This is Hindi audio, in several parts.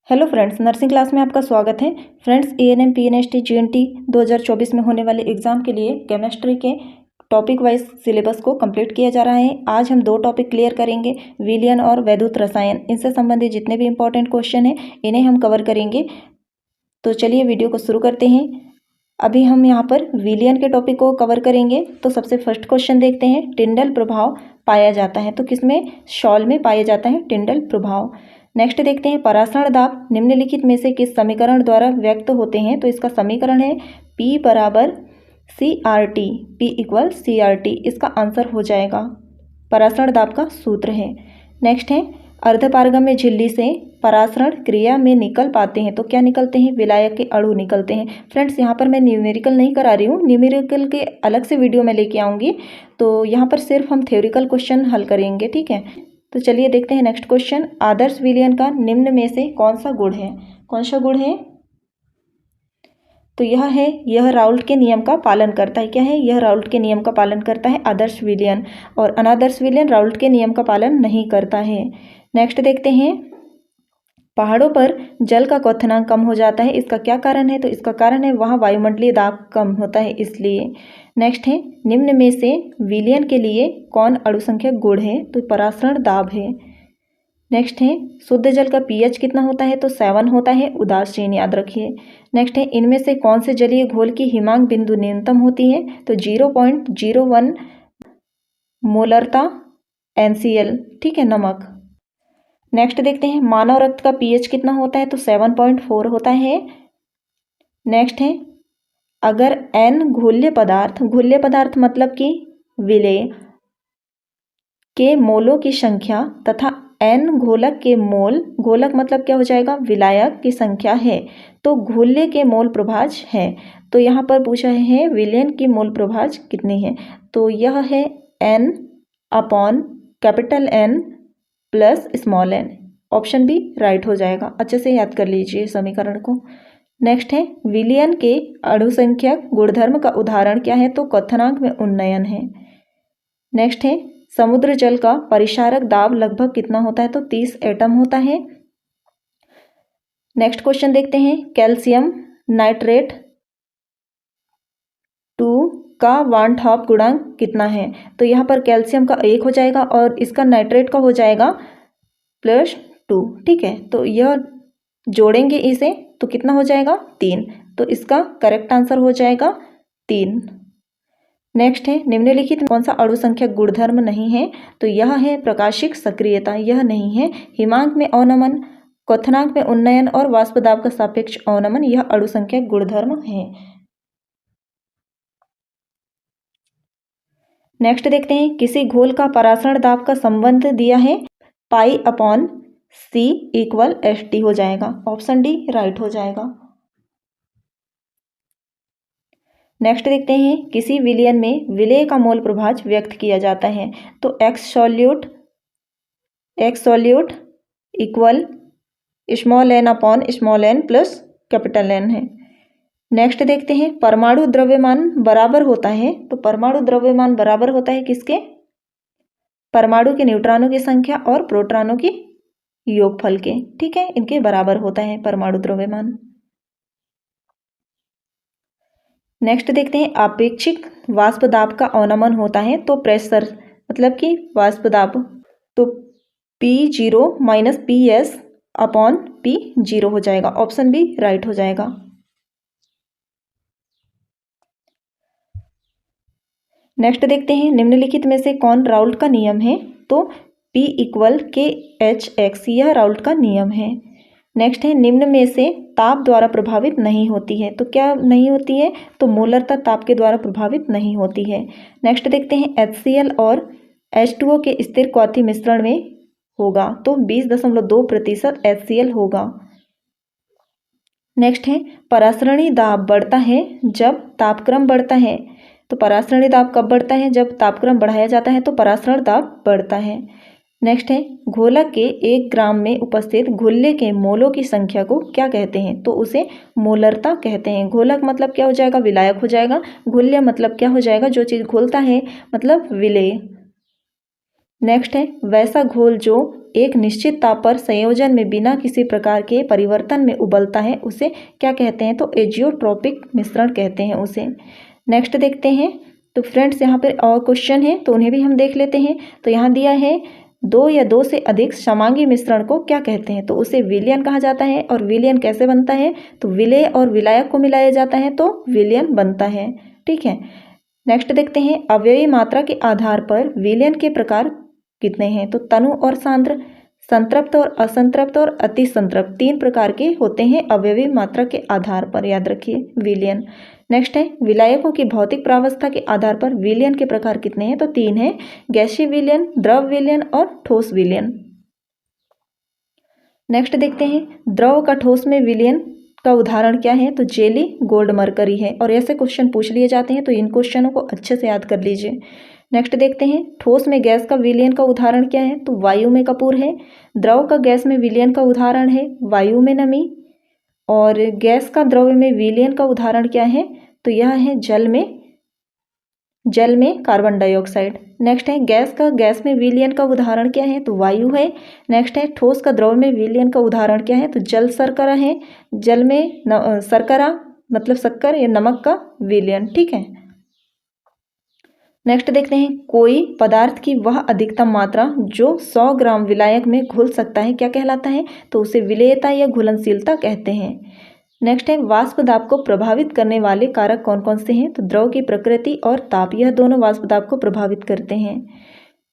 हेलो फ्रेंड्स, नर्सिंग क्लास में आपका स्वागत है। फ्रेंड्स, एएनएम पीएनएसटी जीएनटी 2024 में होने वाले एग्जाम के लिए केमिस्ट्री के टॉपिक वाइज सिलेबस को कंप्लीट किया जा रहा है। आज हम दो टॉपिक क्लियर करेंगे, विलयन और वैद्युत रसायन। इनसे संबंधित जितने भी इंपॉर्टेंट क्वेश्चन हैं इन्हें हम कवर करेंगे। तो चलिए वीडियो को शुरू करते हैं। अभी हम यहाँ पर विलयन के टॉपिक को कवर करेंगे। तो सबसे फर्स्ट क्वेश्चन देखते हैं, टिंडल प्रभाव पाया जाता है तो किसमें? शॉल में पाया जाता है टिंडल प्रभाव। नेक्स्ट देखते हैं, परासरण दाब निम्नलिखित में से किस समीकरण द्वारा व्यक्त होते हैं? तो इसका समीकरण है P बराबर CRT, P इक्वल CRT। इसका आंसर हो जाएगा, परासरण दाब का सूत्र है। नेक्स्ट है, अर्धपारगम्य झिल्ली से परासरण क्रिया में निकल पाते हैं तो क्या निकलते हैं? विलायक के अणु निकलते हैं। फ्रेंड्स, यहाँ पर मैं न्यूमेरिकल नहीं करा रही हूँ, न्यूमेरिकल के अलग से वीडियो में लेके आऊँगी। तो यहाँ पर सिर्फ हम थ्योरिकल क्वेश्चन हल करेंगे, ठीक है। तो चलिए देखते हैं नेक्स्ट क्वेश्चन, आदर्श विलयन का निम्न में से कौन सा गुण है? कौन सा गुण है? तो यह है, यह राउल्ट के नियम का पालन करता है। क्या है? यह राउल्ट के नियम का पालन करता है आदर्श विलयन, और अनादर्श विलयन राउल्ट के नियम का पालन नहीं करता है। नेक्स्ट देखते हैं, पहाड़ों पर जल का क्वथनांक कम हो जाता है, इसका क्या कारण है? तो इसका कारण है वहाँ वायुमंडलीय दाब कम होता है, इसलिए। नेक्स्ट है, निम्न में से विलयन के लिए कौन अणुसंख्यक गुण है? तो परासरण दाब है। नेक्स्ट है, शुद्ध जल का पीएच कितना होता है? तो 7 होता है, उदासीन याद रखिए। नेक्स्ट है, इनमें से कौन से जलीय घोल की हिमांक बिंदु न्यूनतम होती है? तो 0.01 मोलरता NCl, ठीक है, नमक। नेक्स्ट देखते हैं, मानव रक्त का पीएच कितना होता है? तो 7.4 होता है। नेक्स्ट है, अगर N घुल्य पदार्थ मतलब कि विलेय के मोलों की संख्या तथा N घोलक के मोल, घोलक मतलब क्या हो जाएगा? विलायक की संख्या है, तो घुल्य के मोल प्रभाज है। तो यहाँ पर पूछा है विलयन की मोल प्रभाज कितनी है? तो यह है N upon capital N plus small n। Option B right हो जाएगा। अच्छे से याद कर लीजिए समीकरण को। नेक्स्ट है, विलयन के अणुसंख्यक गुणधर्म का उदाहरण क्या है? तो क्वथनांक में उन्नयन है। नेक्स्ट है, समुद्र जल का परिक्षारक दाब लगभग कितना होता है? तो 30 एटम होता है। नेक्स्ट क्वेश्चन देखते हैं, कैल्शियम नाइट्रेट 2 का वान हाफ गुणांक कितना है? तो यहाँ पर कैल्शियम का 1 हो जाएगा और इसका नाइट्रेट का हो जाएगा +2, ठीक है। तो यह जोड़ेंगे इसे तो कितना हो जाएगा? 3। तो इसका करेक्ट आंसर हो जाएगा 3। नेक्स्ट है, निम्नलिखित कौन सा अणुसंख्यक गुणधर्म नहीं है? तो यह है प्रकाशिक सक्रियता, यह नहीं है। हिमांक में अवनमन, क्वथनांक में उन्नयन और वाष्प दाब का सापेक्ष अवनमन, यह अणुसंख्यक गुणधर्म है। नेक्स्ट देखते हैं, किसी घोल का परासरण दाब का संबंध दिया है, π/C = ST हो जाएगा। ऑप्शन डी राइट हो जाएगा। नेक्स्ट देखते हैं, किसी विलयन में विलेय का मोल प्रभाज व्यक्त किया जाता है तो x solute equal n/n plus N है। नेक्स्ट देखते हैं, परमाणु द्रव्यमान बराबर होता है तो परमाणु द्रव्यमान बराबर होता है किसके? परमाणु के न्यूट्रॉनों की संख्या और प्रोटॉनों की योगफल के, ठीक है, इनके बराबर होता है परमाणु द्रव्यमान। नेक्स्ट देखते हैं, आपेक्षिक वाष्प दाब का अवनमन होता है तो प्रेशर मतलब कि वाष्प दाब, तो P0 - PS/P0 हो जाएगा। ऑप्शन बी राइट हो जाएगा। नेक्स्ट देखते हैं, निम्नलिखित में से कौन राउल्ट का नियम है? तो P = KHx, यह राउल्ट का नियम है। नेक्स्ट है, निम्न में से ताप द्वारा प्रभावित नहीं होती है तो क्या नहीं होती है? तो मोलरता ताप के द्वारा प्रभावित नहीं होती है। नेक्स्ट देखते हैं, HCl और H2O के स्थिर क्वथी मिश्रण में होगा तो 20.2% HCl होगा। नेक्स्ट है, परासरणी दाब बढ़ता है जब तापक्रम बढ़ता है तो परासरणी दाब कब बढ़ता है? जब तापक्रम बढ़ाया जाता है तो परासरण दाब बढ़ता है। नेक्स्ट है, घोलक के 1 ग्राम में उपस्थित घुल्य के मोलों की संख्या को क्या कहते हैं? तो उसे मोलरता कहते हैं। घोलक मतलब क्या हो जाएगा? विलायक हो जाएगा। घुल्य मतलब क्या हो जाएगा? जो चीज़ घुलता है, मतलब विलेय। नेक्स्ट है वैसा घोल जो एक निश्चित ताप पर संयोजन में बिना किसी प्रकार के परिवर्तन में उबलता है उसे क्या कहते हैं? तो एजियोट्रोपिक मिश्रण कहते हैं उसे। नेक्स्ट देखते हैं। तो फ्रेंड्स यहाँ पर और क्वेश्चन है तो उन्हें भी हम देख लेते हैं। तो यहाँ दिया है दो या दो से अधिक समांगी मिश्रण को क्या कहते हैं? तो उसे विलयन कहा जाता है। और विलयन कैसे बनता है? तो विलेय और विलायक को मिलाया जाता है तो विलयन बनता है। ठीक है। नेक्स्ट देखते हैं अवयवी मात्रा के आधार पर विलयन के प्रकार कितने हैं? तो तनु और सांद्र, संतृप्त और असंतृप्त और अति संतृप्त, 3 प्रकार के होते हैं अवयवी मात्रा के आधार पर, याद रखिए विलयन। नेक्स्ट है विलायकों की भौतिक प्रावस्था के आधार पर विलयन के प्रकार कितने हैं? तो 3 हैं, गैसीय विलयन, द्रव विलयन और ठोस विलयन। नेक्स्ट देखते हैं द्रव का ठोस में विलयन का उदाहरण क्या है? तो जेली, गोल्ड, मरकरी है। और ऐसे क्वेश्चन पूछ लिए जाते हैं तो इन क्वेश्चनों को अच्छे से याद कर लीजिए। नेक्स्ट देखते हैं ठोस में गैस का विलयन का उदाहरण क्या है? तो वायु में कपूर है। द्रव का गैस में विलयन का उदाहरण है वायु में नमी। और गैस का द्रव में विलयन का उदाहरण क्या है? तो यह है जल में कार्बन डाइऑक्साइड। नेक्स्ट है गैस का गैस में विलयन का उदाहरण क्या है? तो वायु है। नेक्स्ट है ठोस का द्रव में विलयन का उदाहरण क्या है? तो जल शर्करा है। जल में शर्करा मतलब शक्कर या नमक का विलयन। ठीक है। नेक्स्ट देखते हैं कोई पदार्थ की वह अधिकतम मात्रा जो 100 ग्राम विलायक में घुल सकता है क्या कहलाता है? तो उसे विलेयता या घुलनशीलता कहते हैं। नेक्स्ट है वाष्प दाब को प्रभावित करने वाले कारक कौन कौन से हैं? तो द्रव की प्रकृति और ताप, यह दोनों वाष्प दाब को प्रभावित करते हैं।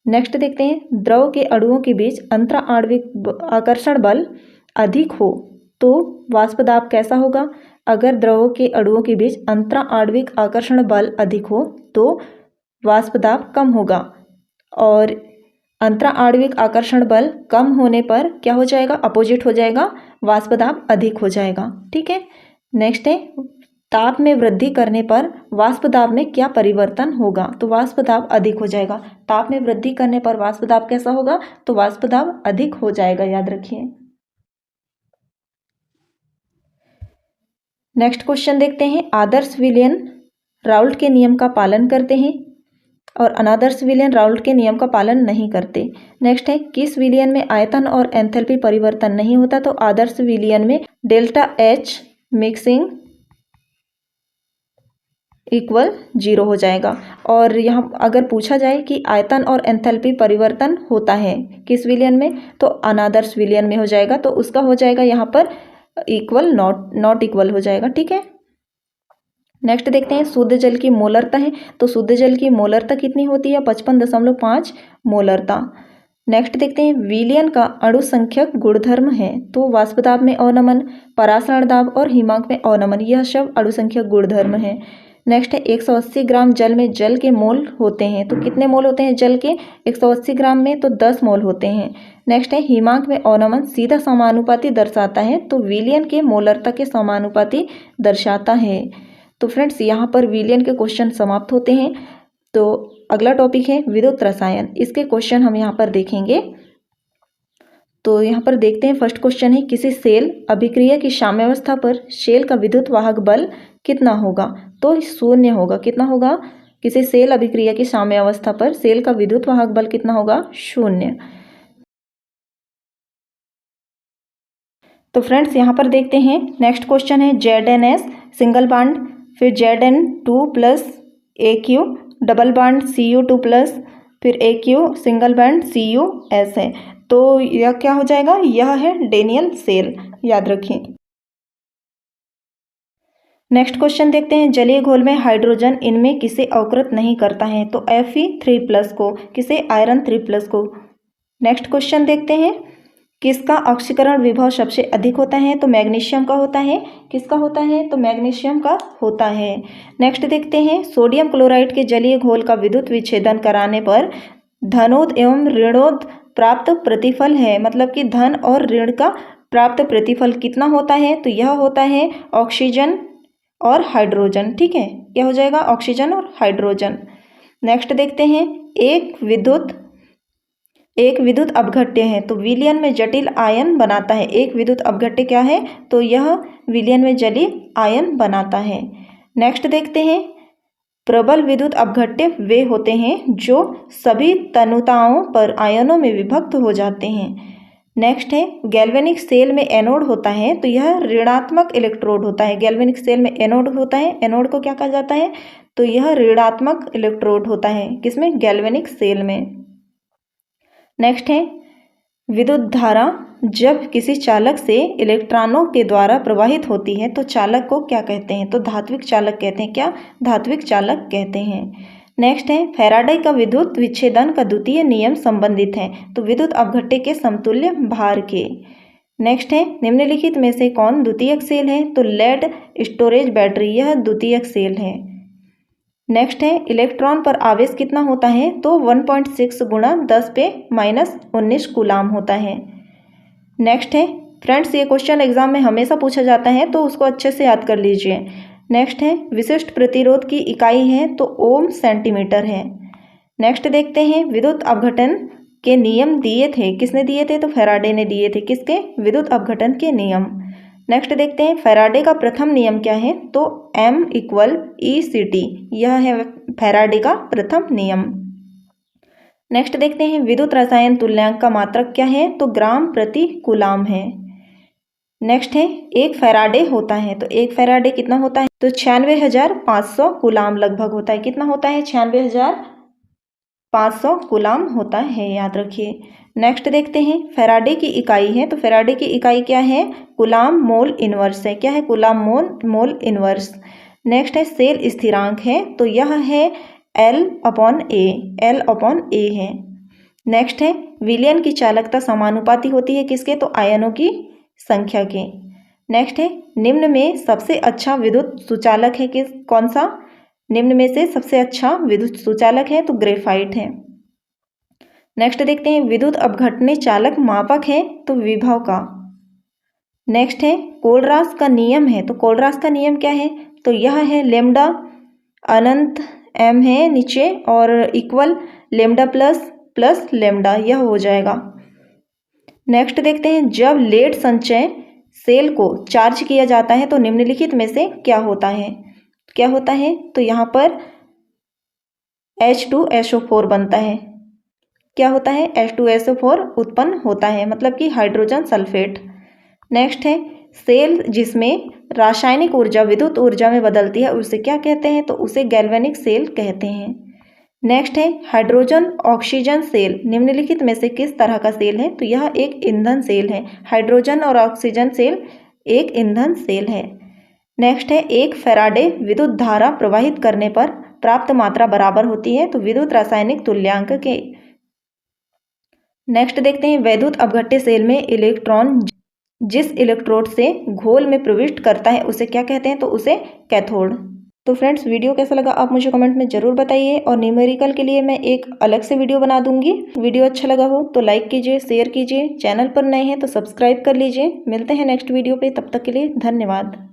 नेक्स्ट देखते हैं द्रव के अणुओं के बीच अंतरा आणविक आकर्षण बल अधिक हो तो वाष्प दाब कैसा होगा? अगर द्रवों के अणुओं के बीच अंतरा आणविक आकर्षण बल अधिक हो तो वाष्प दाब कम होगा। और अंतरा आणविक आकर्षण बल कम होने पर क्या हो जाएगा? अपोजिट हो जाएगा, वाष्प दाब अधिक हो जाएगा। ठीक है। नेक्स्ट है ताप में वृद्धि करने पर वाष्प दाब में क्या परिवर्तन होगा? तो वाष्प दाब अधिक हो जाएगा। ताप में वृद्धि करने पर वाष्प दाब कैसा होगा? तो वाष्प दाब अधिक हो जाएगा, याद रखिए। नेक्स्ट क्वेश्चन देखते हैं आदर्श विलयन राउल्ट के नियम का पालन करते हैं और अनादर्श विलयन राउल्ट के नियम का पालन नहीं करते। नेक्स्ट है किस विलयन में आयतन और एंथैल्पी परिवर्तन नहीं होता? तो आदर्श विलयन में डेल्टा H मिक्सिंग इक्वल 0 हो जाएगा। और यहाँ अगर पूछा जाए कि आयतन और एंथैल्पी परिवर्तन होता है किस विलयन में? तो अनादर्श विलयन में हो जाएगा। तो उसका हो जाएगा यहाँ पर इक्वल, नॉट इक्वल हो जाएगा। ठीक है। नेक्स्ट देखते हैं शुद्ध जल की मोलरता है। तो शुद्ध जल की मोलरता कितनी होती है? 55.5 मोलरता। नेक्स्ट देखते हैं विलयन का अणु संख्यक गुणधर्म है। तो वाष्प दाब में अवनमन, परासरण दाब और हिमांक में अवनमन, यह सब अणु संख्यक गुणधर्म है। नेक्स्ट है 180 ग्राम जल में जल के मोल होते हैं। तो कितने मोल होते हैं जल के? 180 ग्राम में तो 10 मोल होते हैं। नेक्स्ट है हिमांक में अवनमन सीधा समानुपाती दर्शाता है तो विलयन के मोलरता के समानुपाती दर्शाता है। तो फ्रेंड्स यहाँ पर विलयन के क्वेश्चन समाप्त होते हैं। तो अगला टॉपिक है विद्युत रसायन, इसके क्वेश्चन हम यहाँ पर देखेंगे। तो यहाँ पर देखते हैं फर्स्ट क्वेश्चन है किसी सेल अभिक्रिया की साम्यावस्था पर शेल का विद्युत वाहक बल कितना होगा? तो 0 होगा। कितना होगा? किसी सेल अभिक्रिया की साम्यावस्था पर सेल का विद्युत वाहक बल कितना होगा? 0। तो फ्रेंड्स यहाँ पर देखते हैं नेक्स्ट क्वेश्चन है ZnS सिंगल बॉन्ड, फिर Zn2 plus AQ double bond Cu2 plus फिर AQ सिंगल बॉन्ड CuS है। तो यह क्या हो जाएगा? यह है डेनियल सेल, याद रखें। नेक्स्ट क्वेश्चन देखते हैं जलीय घोल में हाइड्रोजन इनमें किसे अवकृत नहीं करता है? तो Fe3+ को, किसे? आयरन 3+ को। नेक्स्ट क्वेश्चन देखते हैं किसका ऑक्सीकरण विभव सबसे अधिक होता है? तो मैग्नीशियम का होता है। किसका होता है? तो मैग्नीशियम का होता है। नेक्स्ट देखते हैं सोडियम क्लोराइड के जलीय घोल का विद्युत विच्छेदन कराने पर धनोद एवं ऋणोद प्राप्त प्रतिफल है, मतलब कि धन और ऋण का प्राप्त प्रतिफल कितना होता है? तो यह होता है ऑक्सीजन और हाइड्रोजन। ठीक है, क्या हो जाएगा? ऑक्सीजन और हाइड्रोजन। नेक्स्ट देखते हैं एक विद्युत अपघट्य है तो विलयन में जटिल आयन बनाता है। एक विद्युत अपघट्य क्या है? तो यह विलयन में जलीय आयन बनाता है। नेक्स्ट देखते हैं प्रबल विद्युत अपघट्य वे होते हैं जो सभी तनुताओं पर आयनों में विभक्त हो जाते हैं। नेक्स्ट है गैल्वेनिक सेल में एनोड होता है तो यह ऋणात्मक इलेक्ट्रोड होता है। गैल्वेनिक सेल में एनोड होता है, एनोड को क्या कहा जाता है तो यह ऋणात्मक इलेक्ट्रोड होता है। किसमें? गैल्वेनिक सेल में। नेक्स्ट है विद्युत धारा जब किसी चालक से इलेक्ट्रॉनों के द्वारा प्रवाहित होती है तो चालक को क्या कहते हैं तो धात्विक चालक कहते हैं। क्या? धात्विक चालक कहते हैं। नेक्स्ट है फैराडे का विद्युत विच्छेदन का द्वितीय नियम संबंधित है तो विद्युत अपघट्य के समतुल्य भार के। नेक्स्ट है निम्नलिखित में से कौन द्वितीयक सेल है तो लेड स्टोरेज बैटरी, यह द्वितीयक सेल है। नेक्स्ट है इलेक्ट्रॉन पर आवेश कितना होता है तो 1.6 गुणा 10⁻⁻19 कूलाम होता है। नेक्स्ट है फ्रेंड्स, ये क्वेश्चन एग्जाम में हमेशा पूछा जाता है तो उसको अच्छे से याद कर लीजिए। नेक्स्ट है विशिष्ट प्रतिरोध की इकाई है तो ओम सेंटीमीटर है। नेक्स्ट देखते हैं विद्युत अपघटन के नियम दिए थे, किसने दिए थे तो फैराडे ने दिए थे। किसके? विद्युत अपघटन के नियम। नेक्स्ट देखते हैं फैराडे का प्रथम नियम क्या है तो M=ECT, यह है फैराडे का प्रथम नियम। नेक्स्ट देखते हैं विद्युत रसायन तुल्यांक का मात्रक क्या है तो ग्राम प्रति कूलाम है। नेक्स्ट है एक फैराडे होता है तो एक फैराडे कितना होता है तो 96,500 कूलाम लगभग होता है। कितना होता है? 96,500 कूलाम होता है, याद रखिए। नेक्स्ट देखते हैं फैराडे की इकाई है तो फैराडे की इकाई क्या है कूलाम मोल इनवर्स है। क्या है? Coulomb mole inverse. नेक्स्ट है सेल स्थिरांक है तो यह है L/A है। नेक्स्ट है विलयन की चालकता समानुपाती होती है किसके तो आयनों की संख्या के। नेक्स्ट है निम्न में सबसे अच्छा विद्युत सुचालक है किस कौन सा? निम्न में से सबसे अच्छा विद्युत सुचालक है तो ग्रेफाइट है। नेक्स्ट देखते हैं विद्युत अपघटने चालक मापक है तो विभव का। नेक्स्ट है कोलरास का नियम है तो कोलरास का नियम क्या है तो यह है लेमडा अनंत m है नीचे और इक्वल लेमडा प्लस लेमडा, यह हो जाएगा। नेक्स्ट देखते हैं जब लेड संचय सेल को चार्ज किया जाता है तो निम्नलिखित में से क्या होता है? क्या होता है तो यहाँ पर H2SO4 बनता है। क्या होता है? H2SO4 उत्पन्न होता है, मतलब कि हाइड्रोजन सल्फेट। नेक्स्ट है सेल जिसमें रासायनिक ऊर्जा विद्युत ऊर्जा में बदलती है उसे क्या कहते हैं तो उसे गैल्वेनिक सेल कहते हैं। नेक्स्ट है हाइड्रोजन ऑक्सीजन सेल निम्नलिखित में से किस तरह का सेल है तो यह एक ईंधन सेल है। हाइड्रोजन और ऑक्सीजन सेल एक ईंधन सेल है। नेक्स्ट है एक फैराडे विद्युत धारा प्रवाहित करने पर प्राप्त मात्रा बराबर होती है तो विद्युत रासायनिक तुल्यांक के। नेक्स्ट देखते हैं वैद्युत अपघट्य सेल में इलेक्ट्रॉन जिस इलेक्ट्रोड से घोल में प्रविष्ट करता है उसे क्या कहते हैं तो उसे कैथोड। तो फ्रेंड्स वीडियो कैसा लगा आप मुझे कमेंट में ज़रूर बताइए और न्यूमेरिकल के लिए मैं एक अलग से वीडियो बना दूंगी। वीडियो अच्छा लगा हो तो लाइक कीजिए, शेयर कीजिए, चैनल पर नए हैं तो सब्सक्राइब कर लीजिए। मिलते हैं नेक्स्ट वीडियो पे, तब तक के लिए धन्यवाद।